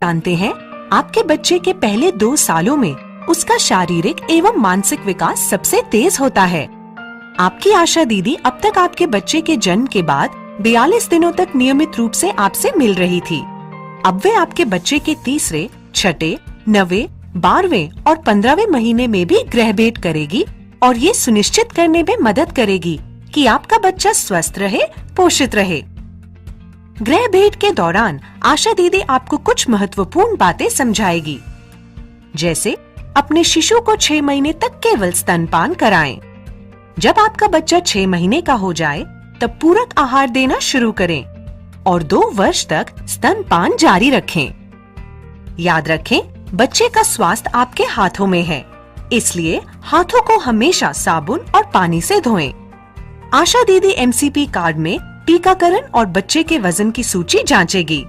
जानते हैं, आपके बच्चे के पहले 2 सालों में उसका शारीरिक एवं मानसिक विकास सबसे तेज होता है। आपकी आशा दीदी अब तक आपके बच्चे के जन्म के बाद 42 दिनों तक नियमित रूप से आपसे मिल रही थी। अब वे आपके बच्चे के तीसरे, छठे, 9वें, 12वें और 15वें महीने में भी गृह भेंट करेगी और ये सुनिश्चित करने में मदद करेगी कि आपका बच्चा स्वस्थ रहे, पोषित रहे। गृह भेंट के दौरान आशा दीदी आपको कुछ महत्वपूर्ण बातें समझाएगी, जैसे अपने शिशु को 6 महीने तक केवल स्तनपान कराएं। जब आपका बच्चा 6 महीने का हो जाए तब पूरक आहार देना शुरू करें और 2 वर्ष तक स्तनपान जारी रखें। याद रखें, बच्चे का स्वास्थ्य आपके हाथों में है, इसलिए हाथों को हमेशा साबुन और पानी से धोएं। आशा दीदी MCP कार्ड में टीकाकरण और बच्चे के वजन की सूची जांचेगी।